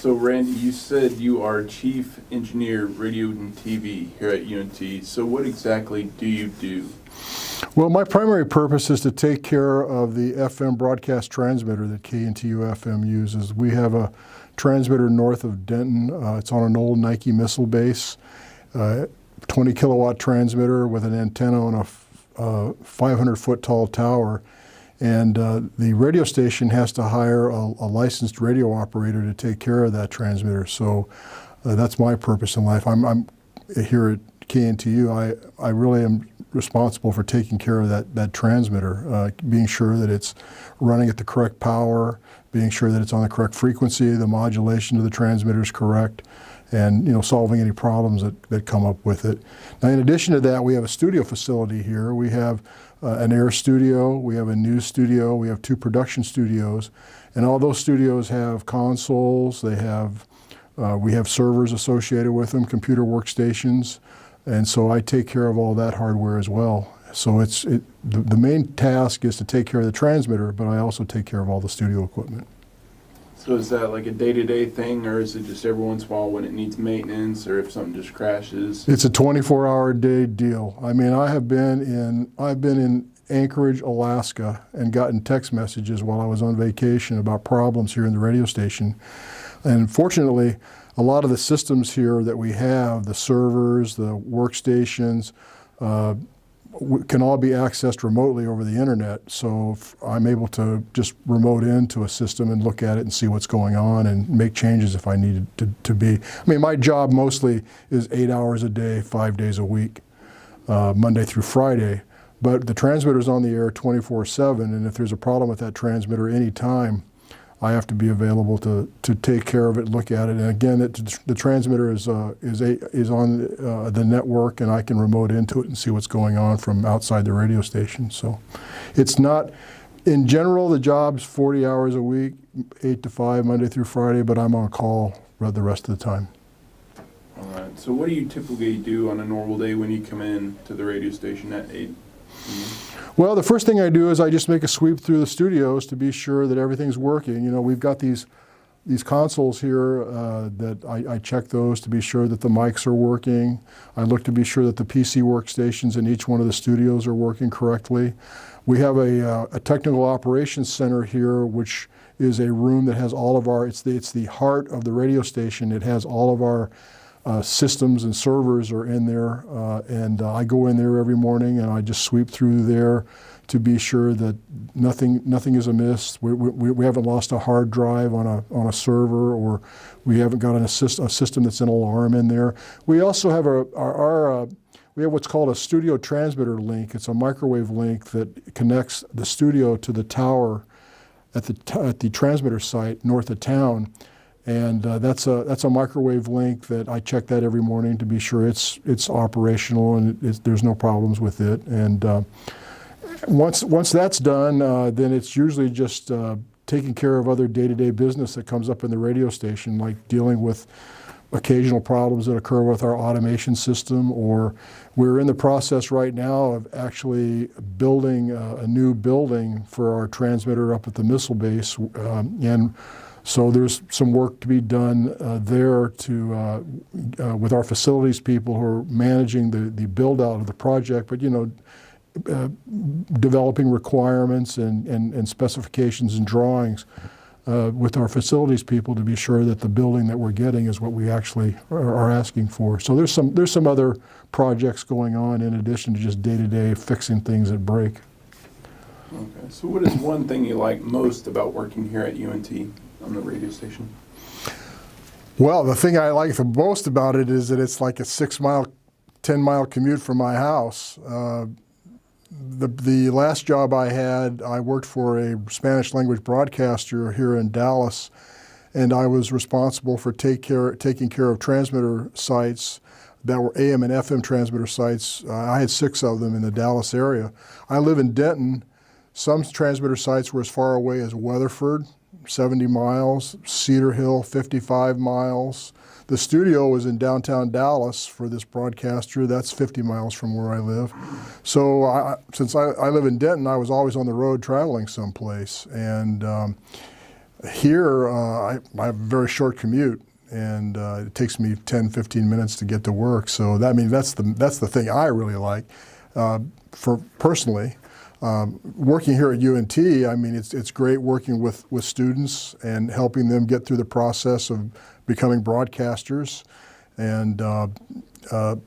So Randy, you said you are Chief Engineer Radio and TV here at UNT. So what exactly do you do? Well, my primary purpose is to take care of the FM broadcast transmitter that KNTU-FM uses. We have a transmitter north of Denton. It's on an old Nike missile base, 20 kilowatt transmitter with an antenna on a 500-foot tall tower. And the radio station has to hire a licensed radio operator to take care of that transmitter. So that's my purpose in life. I'm here at KNTU. I really am responsible for taking care of that transmitter, being sure that it's running at the correct power, being sure that it's on the correct frequency, the modulation of the transmitter is correct, and solving any problems that come up with it. Now, in addition to that, we have a studio facility here. We have an air studio, we have a news studio, we have 2 production studios, and all those studios have consoles. They have we have servers associated with them, computer workstations, and so I take care of all that hardware as well. So the main task is to take care of the transmitter, but I also take care of all the studio equipment. So is that like a day-to-day thing, or is it just every once in a while when it needs maintenance, or if something just crashes? It's a 24-hour-a-day deal. I mean, I've been in Anchorage, Alaska, and gotten text messages while I was on vacation about problems here in the radio station. And fortunately, a lot of the systems here that we have, the servers, the workstations, can all be accessed remotely over the internet. So I'm able to just remote into a system and look at it and see what's going on and make changes if I needed to be. I mean, my job mostly is 8 hours a day, 5 days a week, Monday through Friday. But the transmitter's on the air 24/7, and if there's a problem with that transmitter any time, I have to be available to take care of it, look at it. And again, the transmitter is on the network, and I can remote into it and see what's going on from outside the radio station. So it's not, in general, the job's 40 hours a week, 8 to 5, Monday through Friday, but I'm on call the rest of the time. All right. So what do you typically do on a normal day when you come in to the radio station at 8? Well, the first thing I do is I just make a sweep through the studios to be sure that everything's working. We've got these consoles here that I check those to be sure that the mics are working. I look to be sure that the PC workstations in each one of the studios are working correctly. We have a technical operations center here, which is a room that has all of our, it's the heart of the radio station. It has all of our systems and servers are in there, and I go in there every morning and I just sweep through there to be sure that nothing is amiss. We haven't lost a hard drive on a server, or we haven't got a system that's an alarm in there. We also have we have what's called a studio transmitter link. It's a microwave link that connects the studio to the tower at the transmitter site north of town. And that's a microwave link that I check that every morning to be sure it's operational and there's no problems with it. And once that's done, then it's usually just taking care of other day-to-day business that comes up in the radio station, like dealing with occasional problems that occur with our automation system, or we're in the process right now of actually building a new building for our transmitter up at the missile base, and so there's some work to be done there with our facilities people who are managing the build out of the project, but developing requirements and specifications and drawings with our facilities people to be sure that the building that we're getting is what we actually are asking for. So there's some other projects going on in addition to just day-to-day fixing things that break. Okay. So what is one thing you like most about working here at UNT on the radio station? Well, the thing I like the most about it is that it's like a 6-mile, 10-mile commute from my house. The last job I had, I worked for a Spanish language broadcaster here in Dallas, and I was responsible for taking care of transmitter sites that were AM and FM transmitter sites. I had 6 of them in the Dallas area. I live in Denton. Some transmitter sites were as far away as Weatherford, 70 miles, Cedar Hill, 55 miles. The studio was in downtown Dallas for this broadcaster. That's 50 miles from where I live. So since I live in Denton, I was always on the road traveling someplace. And here, I have a very short commute, and it takes me 10, 15 minutes to get to work. So that's the thing I really like. For personally, working here at UNT, I mean, it's great working with students and helping them get through the process of becoming broadcasters. And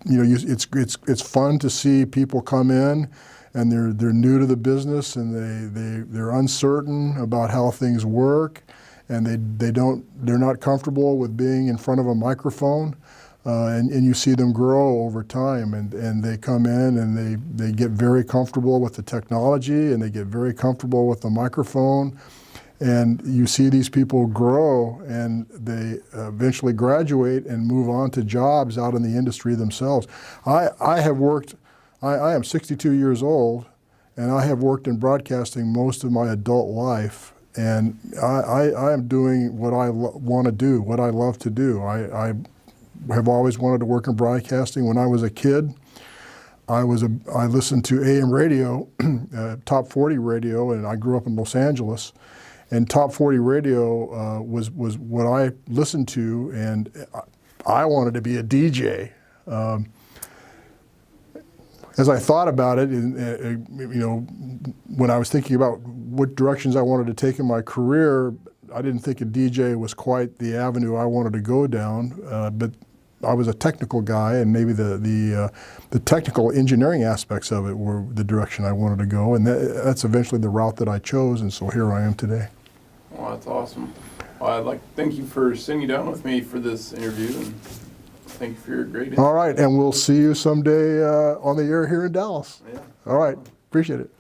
it's fun to see people come in, and they're new to the business, and they're uncertain about how things work, and they're not comfortable with being in front of a microphone, and you see them grow over time, and they come in and they get very comfortable with the technology, and they get very comfortable with the microphone. And you see these people grow, and they eventually graduate and move on to jobs out in the industry themselves. I am 62 years old, and I have worked in broadcasting most of my adult life. And I am doing what I want to do, what I love to do. I have always wanted to work in broadcasting. When I was a kid, I listened to AM radio, Top 40 radio, and I grew up in Los Angeles. And Top 40 radio was what I listened to, and I wanted to be a DJ. As I thought about it, when I was thinking about what directions I wanted to take in my career, I didn't think a DJ was quite the avenue I wanted to go down. But I was a technical guy, and maybe the technical engineering aspects of it were the direction I wanted to go, and that's eventually the route that I chose, and so here I am today. Well, that's awesome. Well, I'd like to thank you for sitting down with me for this interview, and thank you for your great insight. All right, and we'll see you someday on the air here in Dallas. Yeah. All right, appreciate it.